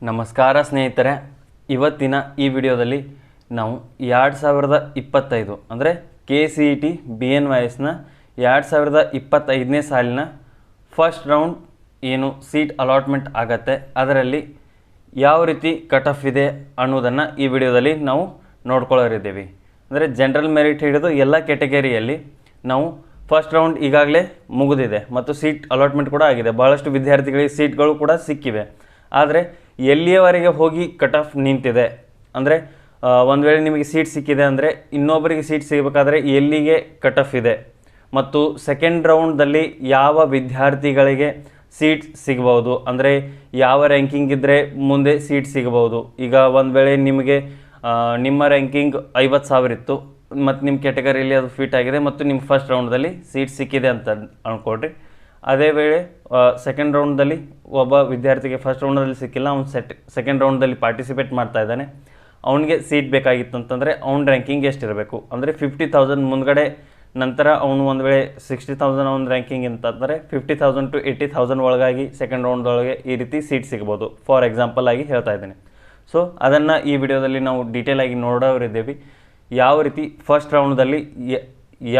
ನಮಸ್ಕಾರ ಸ್ನೇಹಿತರೆ, ಇವತ್ತಿನ ಈ ವಿಡಿಯೋದಲ್ಲಿ ನಾವು 2025 ಅಂದರೆ KCET BNYSನ 2025ನೇ ಸಾಲಿನ ಫಸ್ಟ್ ರೌಂಡ್ ಏನು ಸೀಟ್ ಅಲಾಟ್ಮೆಂಟ್ ಆಗತ್ತೆ ಅದರಲ್ಲಿ ಯಾವ ರೀತಿ ಕಟ್ ಆಫ್ ಇದೆ ಅನ್ನೋದನ್ನು ಈ ವಿಡಿಯೋದಲ್ಲಿ ನಾವು ನೋಡ್ಕೊಳ್ಳೋರಿದ್ದೀವಿ. ಅಂದರೆ ಜನರಲ್ ಮೆರಿಟ್ ಹಿಡಿದು ಎಲ್ಲ ಕ್ಯಾಟಗರಿಯಲ್ಲಿ ನಾವು ಫಸ್ಟ್ ರೌಂಡ್ ಈಗಾಗಲೇ ಮುಗಿದಿದೆ ಮತ್ತು ಸೀಟ್ ಅಲಾಟ್ಮೆಂಟ್ ಕೂಡ ಆಗಿದೆ. ಭಾಳಷ್ಟು ವಿದ್ಯಾರ್ಥಿಗಳಿಗೆ ಸೀಟ್ಗಳು ಕೂಡ ಸಿಕ್ಕಿವೆ. ಆದರೆ ಎಲ್ಲಿಯವರೆಗೆ ಹೋಗಿ ಕಟ್ ಆಫ್ ನಿಂತಿದೆ ಅಂದರೆ ಒಂದು ವೇಳೆ ನಿಮಗೆ ಸೀಟ್ ಸಿಕ್ಕಿದೆ ಅಂದರೆ ಇನ್ನೊಬ್ಬರಿಗೆ ಸೀಟ್ ಸಿಗಬೇಕಾದ್ರೆ ಎಲ್ಲಿಗೆ ಕಟ್ ಆಫ್ ಇದೆ ಮತ್ತು ಸೆಕೆಂಡ್ ರೌಂಡ್ದಲ್ಲಿ ಯಾವ ವಿದ್ಯಾರ್ಥಿಗಳಿಗೆ ಸೀಟ್ ಸಿಗಬಹುದು, ಅಂದರೆ ಯಾವ ರ್ಯಾಂಕಿಂಗ್ ಇದ್ದರೆ ಮುಂದೆ ಸೀಟ್ ಸಿಗಬಹುದು. ಈಗ ಒಂದು ವೇಳೆ ನಿಮಗೆ ನಿಮ್ಮ ರ್ಯಾಂಕಿಂಗ್ 50,000 ಇತ್ತು ಮತ್ತು ನಿಮ್ಮ ಕ್ಯಾಟಗರಿಯಲ್ಲಿ ಅದು ಫಿಟ್ ಆಗಿದೆ ಮತ್ತು ನಿಮ್ಮ ಫಸ್ಟ್ ರೌಂಡ್ದಲ್ಲಿ ಸೀಟ್ ಸಿಕ್ಕಿದೆ ಅಂತ ಅಂದ್ಕೊಳ್ರಿ. ಅದೇ ವೇಳೆ ಸೆಕೆಂಡ್ ರೌಂಡ್ದಲ್ಲಿ ಒಬ್ಬ ವಿದ್ಯಾರ್ಥಿಗೆ ಫಸ್ಟ್ ರೌಂಡಲ್ಲಿ ಸಿಕ್ಕಿಲ್ಲ, ಅವ್ನು ಸೆಕೆಂಡ್ ರೌಂಡ್ದಲ್ಲಿ ಪಾರ್ಟಿಸಿಪೇಟ್ ಮಾಡ್ತಾ ಇದ್ದಾನೆ, ಅವನಿಗೆ ಸೀಟ್ ಬೇಕಾಗಿತ್ತು ಅಂತಂದರೆ ಅವ್ನ ರ್ಯಾಂಕಿಂಗ್ ಎಷ್ಟಿರಬೇಕು ಅಂದರೆ 50,000 ಮುಂದ್ಗಡೆ. ನಂತರ ಅವನು ಒಂದು ವೇಳೆ 60,000 ಅವ್ನ ರ್ಯಾಂಕಿಂಗ್ ಅಂತಂದರೆ 50,000 to 80,000 ಒಳಗಾಗಿ ಸೆಕೆಂಡ್ ರೌಂಡ್ದೊಳಗೆ ಈ ರೀತಿ ಸೀಟ್ ಸಿಗ್ಬೋದು. ಫಾರ್ ಎಕ್ಸಾಂಪಲ್ ಆಗಿ ಹೇಳ್ತಾ ಇದ್ದೇನೆ. ಸೊ ಅದನ್ನು ಈ ವಿಡಿಯೋದಲ್ಲಿ ನಾವು ಡೀಟೇಲ್ ಆಗಿ ನೋಡೋರಿದ್ದೇವೆ. ಯಾವ ರೀತಿ ಫಸ್ಟ್ ರೌಂಡ್ದಲ್ಲಿ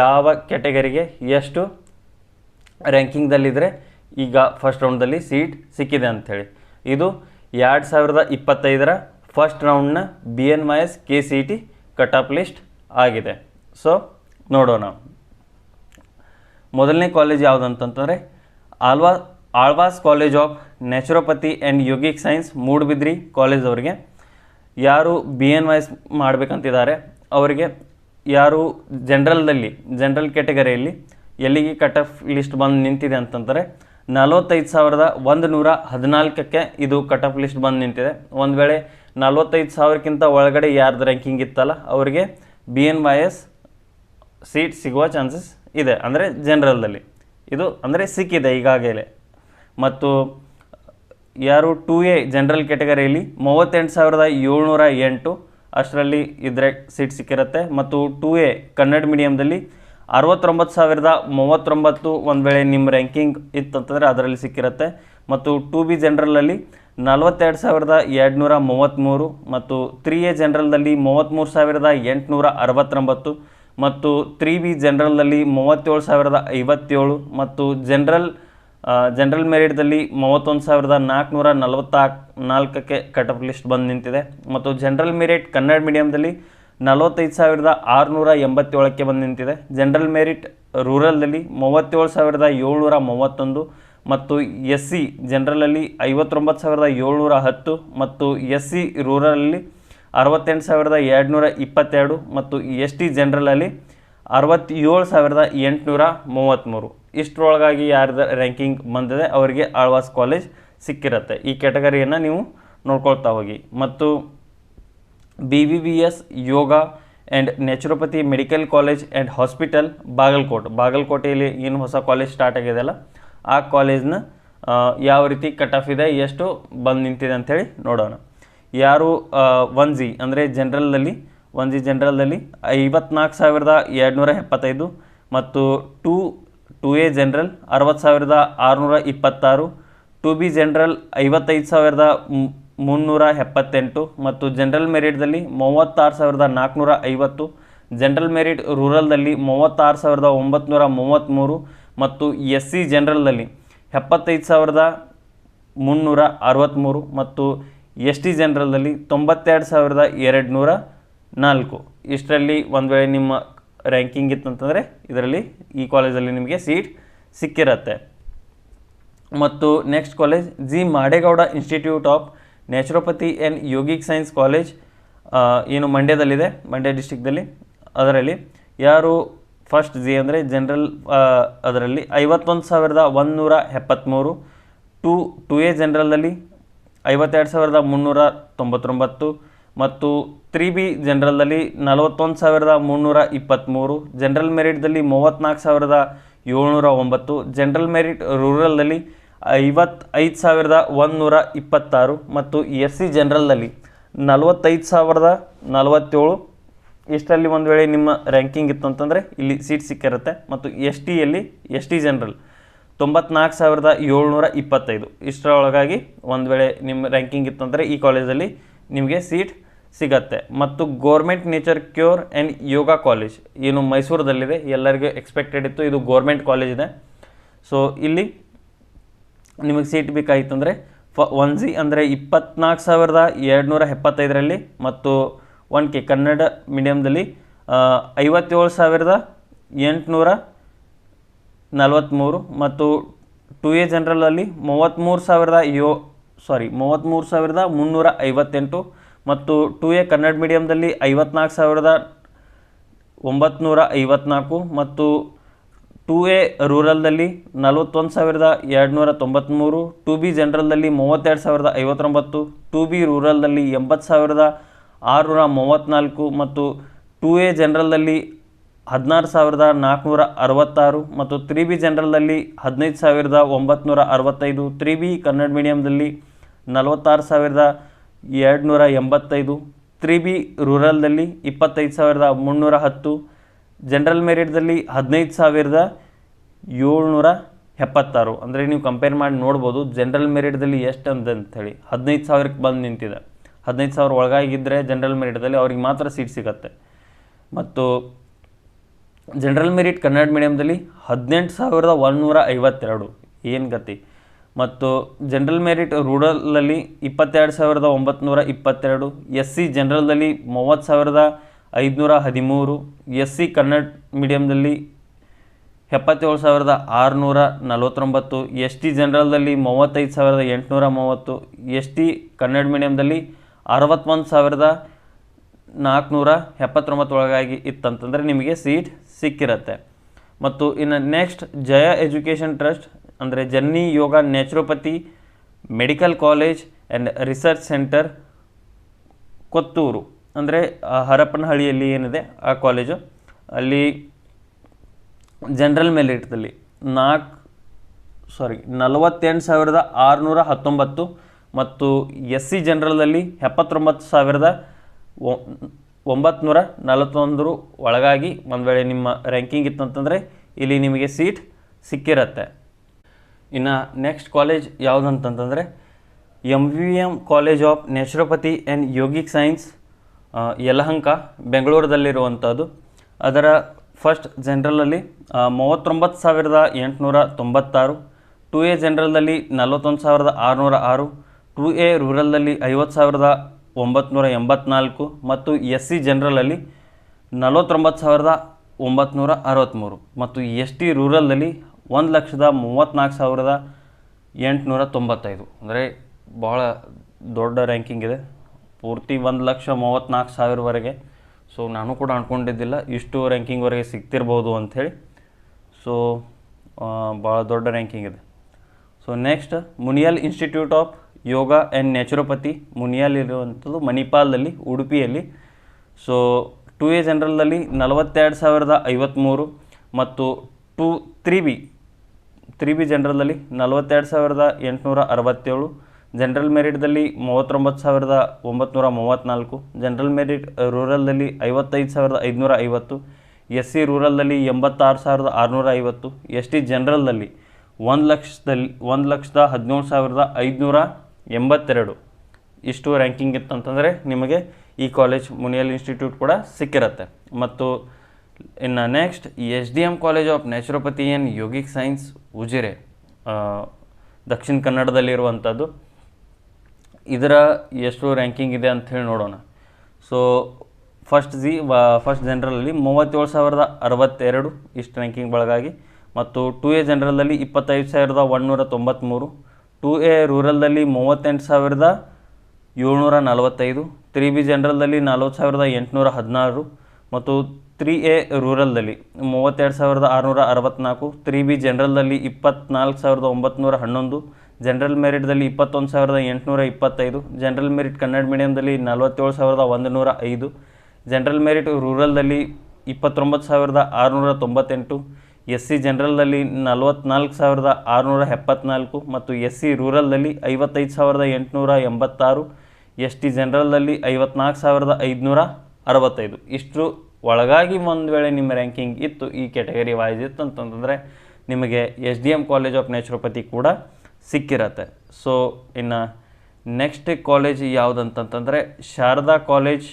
ಯಾವ ಕ್ಯಾಟಗರಿಗೆ ಎಷ್ಟು ರ್ಯಾಂಕಿಂಗ್ದಲ್ಲಿದ್ದರೆ ಈಗ ಫಸ್ಟ್ ರೌಂಡ್ದಲ್ಲಿ ಸೀಟ್ ಸಿಕ್ಕಿದೆ ಅಂಥೇಳಿ. ಇದು 2025ರ ಫಸ್ಟ್ ರೌಂಡ್ನ BNYS KCET cut off list ಆಗಿದೆ. ಸೊ ನೋಡೋಣ. ಮೊದಲನೇ ಕಾಲೇಜ್ ಯಾವುದಂತಂದರೆ Alvas college of naturopathy and yogic science, Moodabidri college ಅವರಿಗೆ. ಯಾರು BNYS ಮಾಡಬೇಕಂತಿದ್ದಾರೆ ಅವರಿಗೆ, ಯಾರು ಜನರಲ್ ಕ್ಯಾಟಗರಿಯಲ್ಲಿ ಎಲ್ಲಿಗೆ ಕಟ್ ಆಫ್ ಲಿಸ್ಟ್ ಬಂದು ನಿಂತಿದೆ ಅಂತಂದರೆ 45,114ಕ್ಕೆ ಇದು ಕಟ್ ಆಫ್ ಲಿಸ್ಟ್ ಬಂದು ನಿಂತಿದೆ. ಒಂದು ವೇಳೆ 45,000ಕ್ಕಿಂತ ಒಳಗಡೆ ಯಾರ್ದು ರ್ಯಾಂಕಿಂಗ್ ಇತ್ತಲ್ಲ ಅವರಿಗೆ BNYS ಸೀಟ್ ಸಿಗುವ ಚಾನ್ಸಸ್ ಇದೆ, ಅಂದರೆ ಜನರಲ್ದಲ್ಲಿ ಇದು ಅಂದರೆ ಸಿಕ್ಕಿದೆ ಈಗಾಗಲೇ. ಮತ್ತು ಯಾರು 2A ಜನರಲ್ ಕ್ಯಾಟಗರಿಯಲ್ಲಿ 38,708 ಅಷ್ಟರಲ್ಲಿ ಇದ್ರೆ ಸೀಟ್ ಸಿಕ್ಕಿರುತ್ತೆ. ಮತ್ತು 2A ಕನ್ನಡ ಮೀಡಿಯಮ್ದಲ್ಲಿ 69,039 ಒಂದು ವೇಳೆ ನಿಮ್ಮ ರ್ಯಾಂಕಿಂಗ್ ಇತ್ತಂತಂದರೆ ಅದರಲ್ಲಿ ಸಿಕ್ಕಿರುತ್ತೆ. ಮತ್ತು 2B ಜನರಲಲ್ಲಿ 42,233 ಮತ್ತು 3A ಜನರಲ್ದಲ್ಲಿ 33,869 ಮತ್ತು 3B ಜನರಲ್ದಲ್ಲಿ 37,057 ಮತ್ತು ಜನರಲ್ ಮೆರಿಟ್ದಲ್ಲಿ 31,444ಕ್ಕೆ ಕಟ್ ಆಫ್ ಲಿಸ್ಟ್ ಬಂದು ನಿಂತಿದೆ. ಮತ್ತು ಜನರಲ್ ಮೆರಿಟ್ ಕನ್ನಡ ಮೀಡಿಯಮ್ದಲ್ಲಿ 45,687ಕ್ಕೆ ಬಂದು ನಿಂತಿದೆ. ಜನರಲ್ ಮೆರಿಟ್ ರೂರಲ್ದಲ್ಲಿ 37,731 ಮತ್ತು SC ಜನರಲಲ್ಲಿ 59,710 ಮತ್ತು SC ರೂರಲಲ್ಲಿ 68,222 ಮತ್ತು ST ಜನರಲಲ್ಲಿ 67,833. ಇಷ್ಟರೊಳಗಾಗಿ ಯಾರ್ದು ರ್ಯಾಂಕಿಂಗ್ ಬಂದಿದೆ ಅವರಿಗೆ ಆಳ್ವಾಸ್ ಕಾಲೇಜ್ ಸಿಕ್ಕಿರುತ್ತೆ. ಈ ಕ್ಯಾಟಗರಿಯನ್ನು ನೀವು ನೋಡ್ಕೊಳ್ತಾ ಹೋಗಿ. ಮತ್ತು BVBS yoga and naturopathy medical college and hospital ಬಾಗಲಕೋಟೆಯಲ್ಲಿ ಏನು ಹೊಸ ಕಾಲೇಜ್ ಸ್ಟಾರ್ಟ್ ಆಗಿದೆಯಲ್ಲ ಆ ಕಾಲೇಜ್ನ ಯಾವ ರೀತಿ ಕಟ್ ಆಫ್ ಇದೆ, ಎಷ್ಟು ಬಂದು ನಿಂತಿದೆ ಅಂಥೇಳಿ ನೋಡೋಣ. ಯಾರು 1G ಅಂದರೆ ಜನರಲ್ದಲ್ಲಿ 1G ಜನರಲ್ದಲ್ಲಿ 54,275 ಮತ್ತು 2A ಜನರಲ್ 60,626, 2B ಜನರಲ್ 55,378 ಮತ್ತು ಜನರಲ್ ಮೆರಿಟ್ದಲ್ಲಿ 36,450, ಜನರಲ್ ಮೆರಿಟ್ ರೂರಲ್ದಲ್ಲಿ 36,933 ಮತ್ತು SC ಜನರಲ್ದಲ್ಲಿ 75,363 ಮತ್ತು ST ಜನರಲ್ದಲ್ಲಿ 92,204. ಇಷ್ಟರಲ್ಲಿ ಒಂದು ವೇಳೆ ನಿಮ್ಮ ರ್ಯಾಂಕಿಂಗ್ ಇತ್ತಂತಂದರೆ ಇದರಲ್ಲಿ ಈ ಕಾಲೇಜಲ್ಲಿ ನಿಮಗೆ ಸೀಟ್ ಸಿಕ್ಕಿರತ್ತೆ. ಮತ್ತು next college G Madegowda institute of naturopathy and yogic science college ಏನು ಮಂಡ್ಯದಲ್ಲಿದೆ, ಮಂಡ್ಯ ಡಿಸ್ಟಿಕ್ದಲ್ಲಿ. ಅದರಲ್ಲಿ ಯಾರು ಫಸ್ಟ್ G ಅಂದರೆ ಜನರಲ್ ಅದರಲ್ಲಿ 51,173, 2A ಜನರಲ್ನಲ್ಲಿ 52,399 ಮತ್ತು 3B ಜನರಲ್ದಲ್ಲಿ 41,323, ಜನರಲ್ ಮೆರಿಟ್ದಲ್ಲಿ 34,709, ಜನರಲ್ ಮೆರಿಟ್ ರೂರಲ್ನಲ್ಲಿ 55,126 ಮತ್ತು SC ಜನರಲ್ನಲ್ಲಿ 45,047. ಇಷ್ಟರಲ್ಲಿ ಒಂದು ವೇಳೆ ನಿಮ್ಮ ರ್ಯಾಂಕಿಂಗ್ ಇತ್ತು ಅಂತಂದರೆ ಇಲ್ಲಿ ಸೀಟ್ ಸಿಕ್ಕಿರುತ್ತೆ. ಮತ್ತು ST ಜನರಲ್ 94,725 ಇಷ್ಟರೊಳಗಾಗಿ ಒಂದು ವೇಳೆ ನಿಮ್ಮ ರ್ಯಾಂಕಿಂಗ್ ಇತ್ತಂದರೆ ಈ ಕಾಲೇಜಲ್ಲಿ ನಿಮಗೆ ಸೀಟ್ ಸಿಗತ್ತೆ. ಮತ್ತು government nature cure and yoga college ಏನು ಮೈಸೂರದಲ್ಲಿದೆ, ಎಲ್ಲರಿಗೂ ಎಕ್ಸ್ಪೆಕ್ಟೆಡ್ ಇತ್ತು, ಇದು ಗೋರ್ಮೆಂಟ್ ಕಾಲೇಜ್ ಇದೆ. ಸೊ ಇಲ್ಲಿ ನಿಮಗೆ ಸೀಟ್ ಬೇಕಾಗಿತ್ತಂದರೆ 1G ಅಂದರೆ 24,275 ಮತ್ತು 1K ಕನ್ನಡ ಮೀಡಿಯಮ್ದಲ್ಲಿ 57,843 ಮತ್ತು 2A ಜನರಲಲ್ಲಿ 33,358 ಮತ್ತು 2A ಕನ್ನಡ ಮೀಡಿಯಮ್ದಲ್ಲಿ 54,954 ಮತ್ತು 2A ರೂರಲ್ದಲ್ಲಿ 41,293, 2B ಜನರಲ್ದಲ್ಲಿ 32,059, 2B ರೂರಲ್ದಲ್ಲಿ 80,634 ಮತ್ತು 2A ಜನರಲ್ದಲ್ಲಿ 16,466 ಮತ್ತು 3B ಜನರಲ್ದಲ್ಲಿ 15,965, 3B Kannada ಮೀಡಿಯಮ್ದಲ್ಲಿ 46,285, 3B ರೂರಲ್ದಲ್ಲಿ 25,310, general ಮೆರಿಟ್ದಲ್ಲಿ 15,776. ಅಂದರೆ ನೀವು ಕಂಪೇರ್ ಮಾಡಿ ನೋಡ್ಬೋದು ಜನರಲ್ ಮೆರಿಟ್ದಲ್ಲಿ ಎಷ್ಟು ಅಂಥೇಳಿ 15,000ಕ್ಕೆ ಬಂದು ನಿಂತಿದೆ. 15,000 ಒಳಗಾಗಿದ್ದರೆ ಜನರಲ್ ಮೆರಿಟ್ದಲ್ಲಿ ಅವ್ರಿಗೆ ಮಾತ್ರ ಸೀಟ್ ಸಿಗತ್ತೆ. ಮತ್ತು ಜನರಲ್ ಮೆರಿಟ್ ಕನ್ನಡ ಮೀಡಿಯಮ್ದಲ್ಲಿ 18,152, ಏನು ಗತಿ. ಮತ್ತು ಜನರಲ್ ಮೆರಿಟ್ ರೂರಲಲ್ಲಿ 22,922, SC ಜನರಲ್ದಲ್ಲಿ 30,513, SC ಕನ್ನಡ ಮೀಡಿಯಮ್ದಲ್ಲಿ 77,649, ST ಜನರಲ್ದಲ್ಲಿ 35,830, ST ಕನ್ನಡ ಮೀಡಿಯಮ್ದಲ್ಲಿ 61,479 ಒಳಗಾಗಿ ಇತ್ತಂತಂದರೆ ನಿಮಗೆ ಸೀಟ್ ಸಿಕ್ಕಿರತ್ತೆ. ಮತ್ತು ಇನ್ನು ನೆಕ್ಸ್ಟ್ ಜಯ ಎಜುಕೇಷನ್ ಟ್ರಸ್ಟ್ ಅಂದರೆ ಜನ್ನಿ yoga naturopathy medical college and research centre Kotturu ಅಂದರೆ ಹರಪನಹಳ್ಳಿಯಲ್ಲಿ ಏನಿದೆ ಆ ಕಾಲೇಜು, ಅಲ್ಲಿ ಜನರಲ್ ಮೆರಿಟ್ದಲ್ಲಿ 48,619 ಮತ್ತು SC ಜನರಲಲ್ಲಿ 79,941 ಒಳಗಾಗಿ ಒಂದು ವೇಳೆ ನಿಮ್ಮ ರ್ಯಾಂಕಿಂಗ್ ಇತ್ತಂತಂದರೆ ಇಲ್ಲಿ ನಿಮಗೆ ಸೀಟ್ ಸಿಕ್ಕಿರತ್ತೆ. ಇನ್ನು ನೆಕ್ಸ್ಟ್ ಕಾಲೇಜ್ ಯಾವುದಂತಂತಂದರೆ MVM college of naturopathy and yogic science Yelahanka ಬೆಂಗಳೂರದಲ್ಲಿರುವಂಥದ್ದು. ಅದರ ಫಸ್ಟ್ ಜನರಲಲ್ಲಿ 39,896, 2A ಜನರಲ್ದಲ್ಲಿ 41,606, 2A ರೂರಲ್ದಲ್ಲಿ 50,984 ಮತ್ತು SC ಜನರಲಲ್ಲಿ 49,963 ಮತ್ತು ST ರೂರಲ್ದಲ್ಲಿ 1,34,895. ಅಂದರೆ ಭಾಳ ದೊಡ್ಡ ರ್ಯಾಂಕಿಂಗ್ ಇದೆ, ಪೂರ್ತಿ 1,34,000ವರೆಗೆ. ಸೊ ನಾನು ಕೂಡ ಅಂದ್ಕೊಂಡಿದ್ದಿಲ್ಲ ಇಷ್ಟು ರ್ಯಾಂಕಿಂಗ್ವರೆಗೆ ಸಿಗ್ತಿರ್ಬೋದು ಅಂಥೇಳಿ. ಸೊ ಭಾಳ ದೊಡ್ಡ ರ್ಯಾಂಕಿಂಗ್ ಇದೆ. So next Muniyal institute of yoga and naturopathy Muniyal ಇರುವಂಥದ್ದು ಮಣಿಪಾಲದಲ್ಲಿ ಉಡುಪಿಯಲ್ಲಿ. ಸೊ 2A ಜನರಲ್ನಲ್ಲಿ 42,053 ಮತ್ತು 3B ಜನರಲ್ದಲ್ಲಿ 42,867, ಜನರಲ್ ಮೆರಿಟ್ದಲ್ಲಿ 39,934, ಜನರಲ್ ಮೆರಿಟ್ ರೂರಲ್ದಲ್ಲಿ 55,550, SC ರೂರಲ್ದಲ್ಲಿ 86,650, ST ಜನರಲ್ನಲ್ಲಿ 1,17,582. ಇಷ್ಟು ರ್ಯಾಂಕಿಂಗ್ ಇತ್ತಂತಂದರೆ ನಿಮಗೆ ಈ ಕಾಲೇಜ್ ಮುನಿಯಲ್ ಇನ್ಸ್ಟಿಟ್ಯೂಟ್ ಕೂಡ ಸಿಕ್ಕಿರತ್ತೆ. ಮತ್ತು ಇನ್ನು next SDM college of naturopathy and yogic science Ujire ದಕ್ಷಿಣ ಕನ್ನಡದಲ್ಲಿರುವಂಥದ್ದು. ಇದರ ಎಷ್ಟು ರ್ಯಾಂಕಿಂಗ್ ಇದೆ ಅಂಥೇಳಿ ನೋಡೋಣ. ಸೊ ಫಸ್ಟ್ ಜನರಲಲ್ಲಿ 37,062 ಇಷ್ಟು ರ್ಯಾಂಕಿಂಗ್ ಒಳಗಾಗಿ ಮತ್ತು 2A ಜನರಲಲ್ಲಿ 25,193, 2A ರೂರಲ್ದಲ್ಲಿ 38,745, 3B ಜನರಲ್ದಲ್ಲಿ 40,816 ಮತ್ತು 3A ರೂರಲ್ದಲ್ಲಿ 32,664, 3B ಜನರಲ್ದಲ್ಲಿ 24,911, ಜನರಲ್ ಮೆರಿಟ್ದಲ್ಲಿ 21,825, ಜನರಲ್ ಮೆರಿಟ್ ಕನ್ನಡ ಮೀಡಿಯಮ್ದಲ್ಲಿ 47,105, ಜನರಲ್ ಮೆರಿಟ್ ರೂರಲ್ದಲ್ಲಿ 29,698, SC ಜನರಲ್ನಲ್ಲಿ 44,674 ಮತ್ತು SC ರೂರಲ್ನಲ್ಲಿ 55,886, ST ಜನರಲ್ನಲ್ಲಿ 54,565. ಇಷ್ಟು ಒಳಗಾಗಿ ಒಂದು ವೇಳೆ ನಿಮ್ಮ ರ್ಯಾಂಕಿಂಗ್ ಇತ್ತು, ಈ ಕ್ಯಾಟಗರಿ ವೈಸ್ ಇತ್ತು ಅಂತಂತಂದರೆ ನಿಮಗೆ SDM ಕಾಲೇಜ್ ಆಫ್ ನ್ಯಾಚುರೋಪತಿ ಕೂಡ ಸಿಕ್ಕಿರತ್ತೆ. ಸೊ ಇನ್ನು ನೆಕ್ಸ್ಟ್ ಕಾಲೇಜ್ ಯಾವುದಂತಂತಂದರೆ Sharada college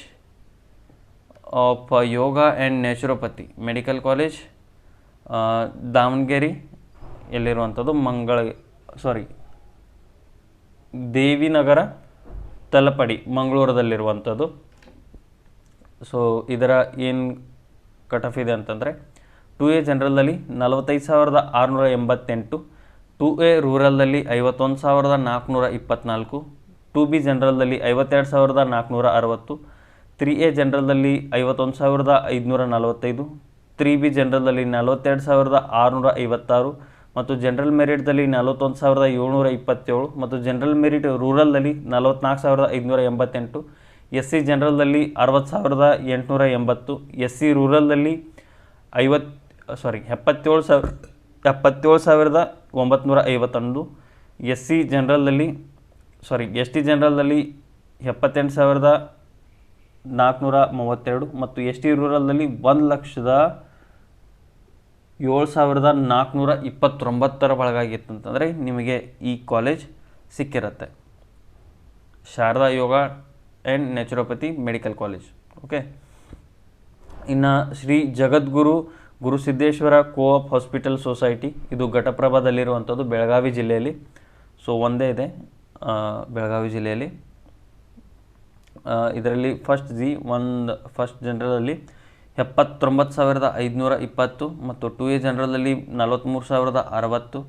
of yoga and naturopathy medical college, Davanagere ಎಲ್ಲಿರುವಂಥದ್ದು ದೇವಿನಗರ ತಲಪಡಿ ಮಂಗಳೂರದಲ್ಲಿರುವಂಥದ್ದು. ಸೊ ಇದರ ಏನು ಕಟ್ ಆಫ್ ಇದೆ ಅಂತಂದರೆ 2A ಜನರಲ್ನಲ್ಲಿ 45,688, 2A ರೂರಲ್ನಲ್ಲಿ 51,424, 2B ಜನರಲ್ನಲ್ಲಿ 52,460, 3A ಜನರಲ್ನಲ್ಲಿ 51,545, 3B ಜನರಲ್ನಲ್ಲಿ 42,656 ಮತ್ತು ಜನರಲ್ ಮೆರಿಟ್ದಲ್ಲಿ 41,727 ಮತ್ತು ಜನರಲ್ ಮೆರಿಟ್ ರೂರಲ್ನಲ್ಲಿ 44,588, SC ಜನರಲ್ನಲ್ಲಿ 60,880, SC ರೂರಲ್ನಲ್ಲಿ 77,951, ST ಜನರಲ್ನಲ್ಲಿ 78,432 ಮತ್ತು ST ರೂರಲ್ನಲ್ಲಿ 1,07,429 ಒಳಗಾಗಿತ್ತು ಅಂತಂದರೆ ನಿಮಗೆ ಈ ಕಾಲೇಜ್ ಸಿಕ್ಕಿರುತ್ತೆ, Sharada yoga and naturopathy medical college. Okay, ಇನ್ನು Shri Jagadguru Gurusiddeshwara co-op hospital society, ಇದು ಘಟಪ್ರಭಾದಲ್ಲಿರುವಂಥದ್ದು ಬೆಳಗಾವಿ ಜಿಲ್ಲೆಯಲ್ಲಿ. ಸೊ ಒಂದೇ ಇದೆ ಬೆಳಗಾವಿ ಜಿಲ್ಲೆಯಲ್ಲಿ. ಇದರಲ್ಲಿ ಫಸ್ಟ್ ಜನರಲಲ್ಲಿ 79,520 ಮತ್ತು 2A ಜನರಲಲ್ಲಿ 43,060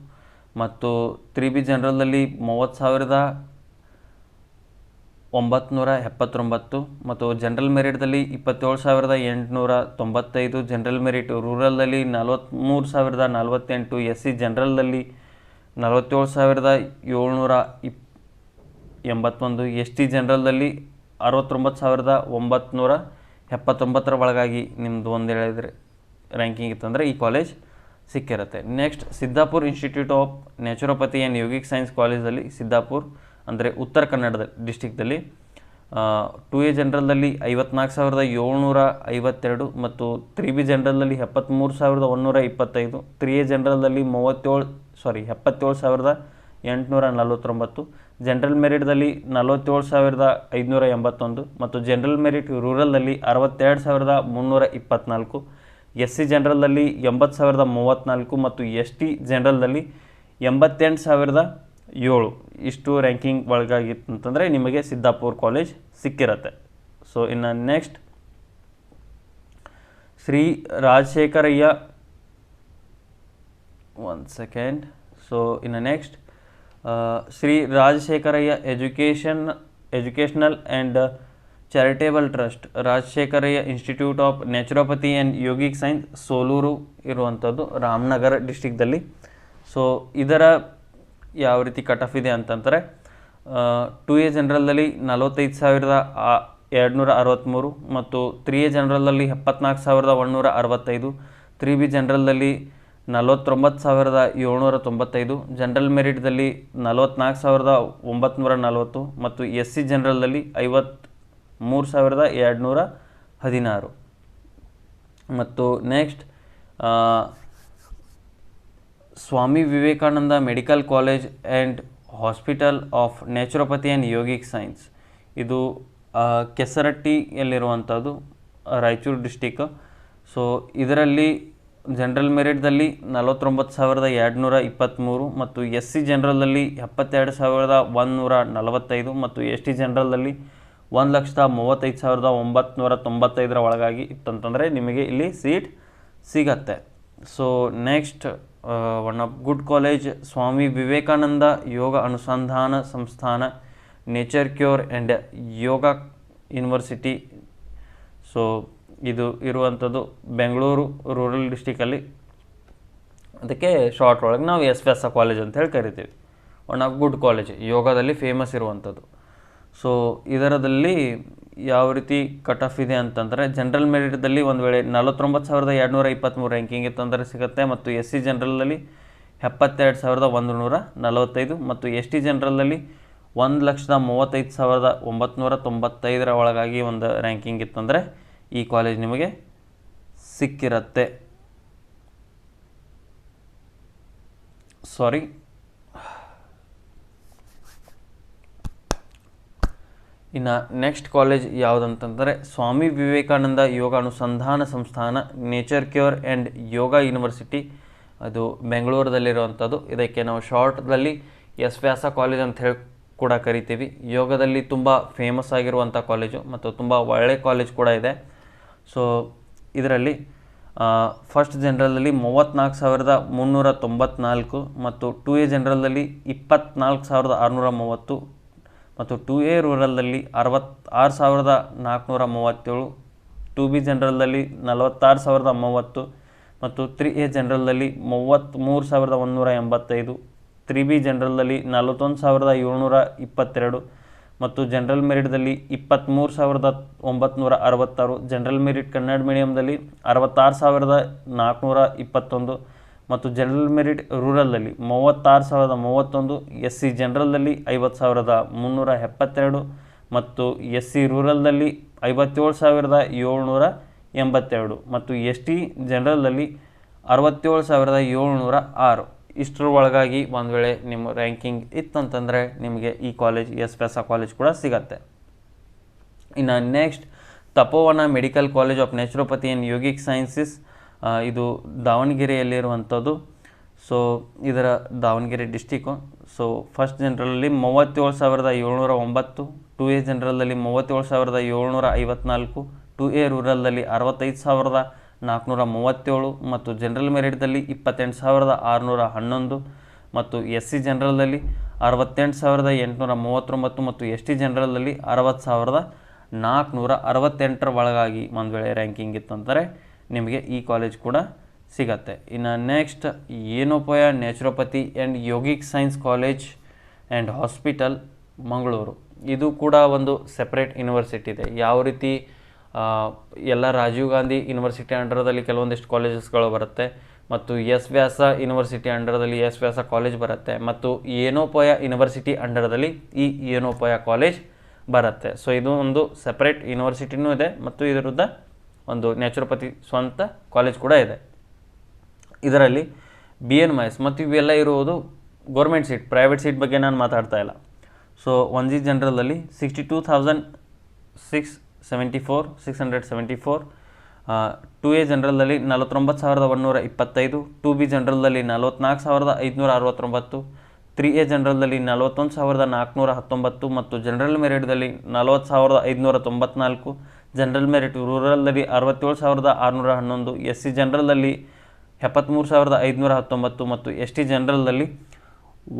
ಮತ್ತು 3B ಜನರಲಲ್ಲಿ 30,979 ಮತ್ತು ಜನರಲ್ ಮೆರಿಟ್ದಲ್ಲಿ 27,895, ಜನರಲ್ ಮೆರಿಟ್ ರೂರಲ್ನಲ್ಲಿ 43,048, SC ಜನರಲ್ನಲ್ಲಿ 47,781, ST ಜನರಲ್ನಲ್ಲಿ 69,979 ಒಳಗಾಗಿ ನಿಮ್ಮದು ಒಂದು ಹೇಳಿದರೆ ರ್ಯಾಂಕಿಂಗ್ ಇತ್ತಂದರೆ ಈ ಕಾಲೇಜ್ ಸಿಕ್ಕಿರುತ್ತೆ. Next Siddapur institute of naturopathy and yogic science ಕಾಲೇಜಲ್ಲಿ ಸಿದ್ದಾಪುರ್ ಅಂದರೆ ಉತ್ತರ ಕನ್ನಡ ಡಿಸ್ಟಿಕ್ದಲ್ಲಿ 2A ಜನರಲ್ನಲ್ಲಿ 54,752 ಮತ್ತು 3B ಜನರಲ್ನಲ್ಲಿ 73,125, 3A ಜನರಲ್ನಲ್ಲಿ 77,849, ಜನರಲ್ ಮೆರಿಟ್ದಲ್ಲಿ 47,581 ಮತ್ತು ಜನರಲ್ ಮೆರಿಟ್ ರೂರಲ್ನಲ್ಲಿ 62,324, SC ಜನರಲ್ನಲ್ಲಿ 80,034 ಮತ್ತು ST ಜನರಲ್ನಲ್ಲಿ 88,007. ಇಷ್ಟು ರ್ಯಾಂಕಿಂಗ್ ಒಳಗಾಗಿತ್ತು ಅಂತಂದರೆ ನಿಮಗೆ ಸಿದ್ದಾಪುರ್ ಕಾಲೇಜ್ ಸಿಕ್ಕಿರತ್ತೆ. ಸೊ ಇನ್ನು next Shri Rajashekarayya Shri Rajashekarayya educational and charitable trust, Rajashekarayya institute of naturopathy and yogic science, Soluru ಇರುವಂಥದ್ದು ರಾಮನಗರ ಡಿಸ್ಟಿಕ್ದಲ್ಲಿ. ಸೊ ಇದರ ಯಾವ ರೀತಿ ಕಟ್ ಆಫ್ ಇದೆ ಅಂತಂದರೆ 2A ಜನರಲ್ನಲ್ಲಿ 45,263 ಮತ್ತು 3A ಜನರಲ್ನಲ್ಲಿ 74,165, 3B ಜನರಲ್ನಲ್ಲಿ 49,795, ಜನರಲ್ ಮೆರಿಟ್ದಲ್ಲಿ 44,940 ಮತ್ತು SC ಜನರಲ್ನಲ್ಲಿ 53,216. ಮತ್ತು next Swami Vivekananda medical college and hospital of naturopathy and yogic science, ಇದು ಕೆಸರಟ್ಟಿಯಲ್ಲಿರುವಂಥದ್ದು ರಾಯಚೂರು ಡಿಸ್ಟಿಕ್. ಸೊ ಇದರಲ್ಲಿ ಜನರಲ್ ಮೆರಿಟ್ದಲ್ಲಿ 49,223 ಮತ್ತು SC ಜನರಲ್ನಲ್ಲಿ 72,145 ಮತ್ತು ST ಜನರಲ್ನಲ್ಲಿ 1,35,995 ಒಳಗಾಗಿ ಇತ್ತಂತಂದರೆ ನಿಮಗೆ ಇಲ್ಲಿ ಸೀಟ್ ಸಿಗತ್ತೆ. So next one of good college Swami Vivekananda yoga Anusandhana Samsthana, nature cure and yoga university. So ಇದು ಇರುವಂಥದ್ದು ಬೆಂಗಳೂರು ರೂರಲ್ ಡಿಸ್ಟಿಕಲ್ಲಿ. ಅದಕ್ಕೆ ಶಾರ್ಟ್ ಒಳಗೆ ನಾವು SVS ಕಾಲೇಜ್ ಅಂತ ಹೇಳಿ ಕರಿತೀವಿ. ಒನ್ ಆಫ್ ಗುಡ್ ಕಾಲೇಜ್, ಯೋಗದಲ್ಲಿ ಫೇಮಸ್ ಇರುವಂಥದ್ದು. ಸೊ ಇದರದಲ್ಲಿ ಯಾವ ರೀತಿ ಕಟ್ ಆಫ್ ಇದೆ ಅಂತಂದರೆ ಜನರಲ್ ಮೆರಿಟ್ದಲ್ಲಿ ಒಂದು ವೇಳೆ 49,223 ರ್ಯಾಂಕಿಂಗ್ ಇತ್ತು ಅಂದರೆ ಸಿಗುತ್ತೆ ಮತ್ತು SC ಜನರಲ್ನಲ್ಲಿ 72,145 ಮತ್ತು ST ಜನರಲ್ನಲ್ಲಿ 1,35,995 ಒಳಗಾಗಿ ಒಂದು ರ್ಯಾಂಕಿಂಗ್ ಇತ್ತಂದರೆ ಈ ಕಾಲೇಜ್ ನಿಮಗೆ ಸಿಕ್ಕಿರುತ್ತೆ. ಸಾರಿ ಇನ್ನು next college ಯಾವುದಂತಂದರೆ Swami Vivekananda yoga Anusandhana Samsthana nature cure and yoga university, ಅದು ಬೆಂಗಳೂರದಲ್ಲಿರುವಂಥದ್ದು. ಇದಕ್ಕೆ ನಾವು ಶಾರ್ಟ್ದಲ್ಲಿ ಎಸ್ ವ್ಯಾಸ ಕಾಲೇಜ್ ಅಂತ ಹೇಳಿ ಕೂಡ ಕರಿತೀವಿ. ಯೋಗದಲ್ಲಿ ತುಂಬ ಫೇಮಸ್ ಆಗಿರುವಂಥ ಕಾಲೇಜು ಮತ್ತು ತುಂಬ ಒಳ್ಳೆಯ ಕಾಲೇಜ್ ಕೂಡ ಇದೆ. ಸೊ ಇದರಲ್ಲಿ ಫಸ್ಟ್ ಜನರಲಲ್ಲಿ 34,394 ಮತ್ತು 2A ಜನರಲಲ್ಲಿ 24,630 ಮತ್ತು 2A ರೂರಲ್ದಲ್ಲಿ 66,437, 2B ಜನರಲ್ದಲ್ಲಿ 46,030 ಮತ್ತು 3A ಜನರಲ್ದಲ್ಲಿ 33,185, 3B ಜನರಲ್ದಲ್ಲಿ 41,722 ಮತ್ತು ಜನರಲ್ ಮೆರಿಟ್ದಲ್ಲಿ 23,966, ಜನರಲ್ ಮೆರಿಟ್ ಕನ್ನಡ ಮೀಡಿಯಮ್ದಲ್ಲಿ 66,421 ಮತ್ತು ಜನರಲ್ ಮೆರಿಟ್ ರೂರಲ್ನಲ್ಲಿ 36,031, SC ಜನರಲ್ನಲ್ಲಿ 50,372 ಮತ್ತು SC ರೂರಲ್ನಲ್ಲಿ 57,782 ಮತ್ತು ST ಜನರಲ್ನಲ್ಲಿ 67,706. ಇಷ್ಟರ ಒಳಗಾಗಿ ಒಂದು ವೇಳೆ ನಿಮ್ಮ ರ್ಯಾಂಕಿಂಗ್ ಇತ್ತಂತಂದರೆ ನಿಮಗೆ ಈ ಕಾಲೇಜ್ ಎಸ್ ವ್ಯಾಸ ಕಾಲೇಜ್ ಕೂಡ ಸಿಗತ್ತೆ. ಇನ್ನು next Tapovana medical college of naturopathy and yogic sciences, ಇದು ದಾವಣಗೆರೆಯಲ್ಲಿರುವಂಥದ್ದು. ಸೊ ಇದರ ದಾವಣಗೆರೆ ಡಿಸ್ಟಿಕ್ಕು. ಸೊ ಫಸ್ಟ್ ಜನರಲಲ್ಲಿ 37,709, 2A ಜನರಲಲ್ಲಿ 37,754, 2A ರೂರಲ್ದಲ್ಲಿ 65,437 ಮತ್ತು ಜನರಲ್ ಮೆರಿಟ್ದಲ್ಲಿ 28,611 ಮತ್ತು SC ಜನರಲ್ದಲ್ಲಿ 68,839 ಮತ್ತು ST ಜನರಲ್ನಲ್ಲಿ 60,468 ಒಳಗಾಗಿ ಒಂದು ವೇಳೆ ರ್ಯಾಂಕಿಂಗ್ ಇತ್ತಂದರೆ ನಿಮಗೆ ಈ ಕಾಲೇಜ್ ಕೂಡ ಸಿಗತ್ತೆ. ಇನ್ನು next Yenepoya naturopathy and yogic science college and hospital Mangaluru, ಇದು ಕೂಡ ಒಂದು ಸೆಪ್ರೇಟ್ ಯೂನಿವರ್ಸಿಟಿ ಇದೆ. ಯಾವ ರೀತಿ ಎಲ್ಲ ರಾಜೀವ್ ಗಾಂಧಿ ಯೂನಿವರ್ಸಿಟಿ ಅಂಡರ್ದಲ್ಲಿ ಕೆಲವೊಂದಿಷ್ಟು ಕಾಲೇಜಸ್ಗಳು ಬರುತ್ತೆ ಮತ್ತು ಎಸ್ ವ್ಯಾಸ ಯೂನಿವರ್ಸಿಟಿ ಅಂಡರ್ದಲ್ಲಿ ಎಸ್ ವ್ಯಾಸ ಕಾಲೇಜ್ ಬರುತ್ತೆ ಮತ್ತು ಏನೋಪಯ ಯೂನಿವರ್ಸಿಟಿ ಅಂಡರ್ದಲ್ಲಿ ಈ ಏನೋಪಯ ಕಾಲೇಜ್ ಬರುತ್ತೆ. ಸೊ ಇದು ಒಂದು ಸೆಪ್ರೇಟ್ ಯೂನಿವರ್ಸಿಟಿನೂ ಇದೆ ಮತ್ತು ಇದರದ ಒಂದು ನ್ಯಾಚುರೋಪತಿ ಸ್ವಂತ ಕಾಲೇಜ್ ಕೂಡ ಇದೆ. ಇದರಲ್ಲಿ BNMS ಮತ್ತು ಇವೆಲ್ಲ ಇರುವುದು ಗೌರ್ಮೆಂಟ್ ಸೀಟ್, ಪ್ರೈವೇಟ್ ಸೀಟ್ ಬಗ್ಗೆ ನಾನು ಮಾತಾಡ್ತಾ ಇಲ್ಲ. So 1G ಜನರಲಲ್ಲಿ 62,674, 2A ಜನರಲಲ್ಲಿ 49,125, 2B ಜನರಲಲ್ಲಿ 44,569, 3A ಜನರಲ್ದಲ್ಲಿ 41,419 ಮತ್ತು ಜನರಲ್ ಮೆರಿಟ್ದಲ್ಲಿ 40,594, ಜನರಲ್ ಮೆರಿಟ್ ರೂರಲ್ದಲ್ಲಿ 67,611, SC ಜನರಲ್ನಲ್ಲಿ 73,519 ಮತ್ತು ST ಜನರಲ್ನಲ್ಲಿ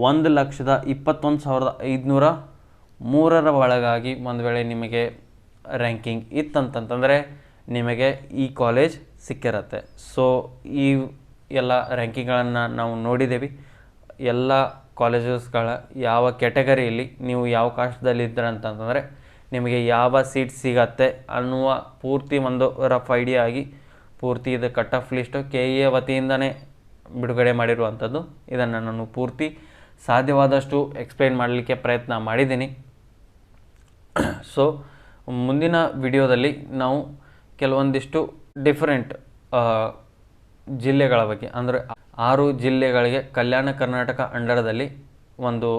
1,21,503 ಒಳಗಾಗಿ ಒಂದು ವೇಳೆ ನಿಮಗೆ ರ್ಯಾಂಕಿಂಗ್ ಇತ್ತಂತಂದರೆ ನಿಮಗೆ ಈ ಕಾಲೇಜ್ ಸಿಕ್ಕಿರತ್ತೆ. ಸೊ ಈ ಎಲ್ಲ ರ್ಯಾಂಕಿಂಗ್ಗಳನ್ನು ನಾವು ನೋಡಿದ್ದೇವೆ. ಎಲ್ಲ ಕಾಲೇಜಸ್ಗಳ ಯಾವ ಕ್ಯಾಟಗರಿಯಲ್ಲಿ ನೀವು ಯಾವ ಕಾಸ್ಟ್ದಲ್ಲಿದ್ದೀರ ಅಂತಂತಂದರೆ ನಿಮಗೆ ಯಾವ ಸೀಟ್ ಸಿಗತ್ತೆ ಅನ್ನುವ ಪೂರ್ತಿ ಒಂದು ರಫ್ ಐಡಿಯಾ ಆಗಿ ಪೂರ್ತಿ ಇದು ಕಟ್ ಆಫ್ ಲಿಸ್ಟು KEA ವತಿಯಿಂದನೇ ಬಿಡುಗಡೆ ಮಾಡಿರುವಂಥದ್ದು. ಇದನ್ನು ನಾನು ಪೂರ್ತಿ ಸಾಧ್ಯವಾದಷ್ಟು ಎಕ್ಸ್ಪ್ಲೈನ್ ಮಾಡಲಿಕ್ಕೆ ಪ್ರಯತ್ನ ಮಾಡಿದ್ದೀನಿ. ಸೊ ಮುಂದಿನ ವಿಡಿಯೋದಲ್ಲಿ ನಾವು ಕೆಲವೊಂದಿಷ್ಟು ಡಿಫರೆಂಟ್ ಜಿಲ್ಲೆಗಳ ಬಗ್ಗೆ, ಅಂದರೆ 6 ಜಿಲ್ಲೆಗಳಿಗೆ ಕಲ್ಯಾಣ ಕರ್ನಾಟಕ ಅಂಡರದಲ್ಲಿ ಒಂದು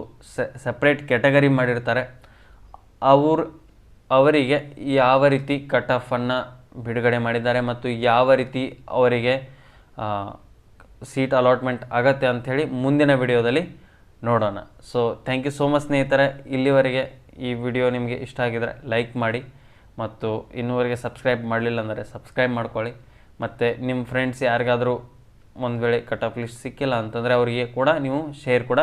ಸೆಪ್ರೇಟ್ ಕ್ಯಾಟಗರಿ ಮಾಡಿರ್ತಾರೆ. ಅವರಿಗೆ ಯಾವ ರೀತಿ ಕಟ್ ಆಫನ್ನು ಬಿಡುಗಡೆ ಮಾಡಿದ್ದಾರೆ ಮತ್ತು ಯಾವ ರೀತಿ ಅವರಿಗೆ ಸೀಟ್ ಅಲಾಟ್ಮೆಂಟ್ ಆಗತ್ತೆ ಅಂಥೇಳಿ ಮುಂದಿನ ವಿಡಿಯೋದಲ್ಲಿ ನೋಡೋಣ. So thank you so much ಸ್ನೇಹಿತರೆ. ಇಲ್ಲಿವರೆಗೆ ಈ ವಿಡಿಯೋ ನಿಮಗೆ ಇಷ್ಟ ಆಗಿದರೆ ಲೈಕ್ ಮಾಡಿ ಮತ್ತು ಇನ್ನೂವರೆಗೆ ಸಬ್ಸ್ಕ್ರೈಬ್ ಮಾಡಲಿಲ್ಲ ಅಂದರೆ ಸಬ್ಸ್ಕ್ರೈಬ್ ಮಾಡ್ಕೊಳ್ಳಿ. ಮತ್ತು ನಿಮ್ಮ ಫ್ರೆಂಡ್ಸ್ ಯಾರಿಗಾದರೂ ಒಂದು ವೇಳೆ ಕಟ್ ಆಫ್ ಲಿಸ್ಟ್ ಸಿಕ್ಕಿಲ್ಲ ಅಂತಂದರೆ ಅವರಿಗೆ ಕೂಡ ನೀವು ಶೇರ್ ಕೂಡ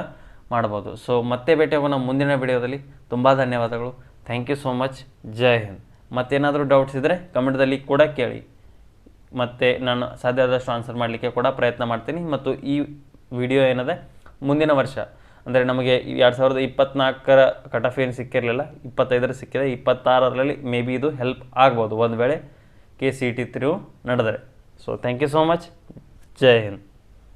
ಮಾಡ್ಬೋದು. ಸೊ ಮತ್ತೆ ಭೇಟಿಯಾಗೋಣ ಮುಂದಿನ ವಿಡಿಯೋದಲ್ಲಿ. ತುಂಬ ಧನ್ಯವಾದಗಳು. Thank you so much. ಜೈ ಹಿಂದ್. ಮತ್ತೇನಾದರೂ ಡೌಟ್ಸ್ ಇದ್ದರೆ ಕಮೆಂಟ್ದಲ್ಲಿ ಕೂಡ ಕೇಳಿ, ಮತ್ತು ನಾನು ಸಾಧ್ಯ ಆದಷ್ಟು ಆನ್ಸರ್ ಮಾಡಲಿಕ್ಕೆ ಕೂಡ ಪ್ರಯತ್ನ ಮಾಡ್ತೀನಿ. ಮತ್ತು ಈ ವಿಡಿಯೋ ಏನಿದೆ ಮುಂದಿನ ವರ್ಷ, ಅಂದರೆ ನಮಗೆ 2024 ಕಟ್ ಆಫ್ ಏನು ಸಿಕ್ಕಿರಲಿಲ್ಲ, 25 ಸಿಕ್ಕಿದೆ, 26 ಮೇ ಬಿ ಇದು ಹೆಲ್ಪ್ ಆಗ್ಬೋದು ಒಂದು ವೇಳೆ KCET 3 ನಡೆದರೆ. So thank you so much. ಜೈ ಹಿಂದ್.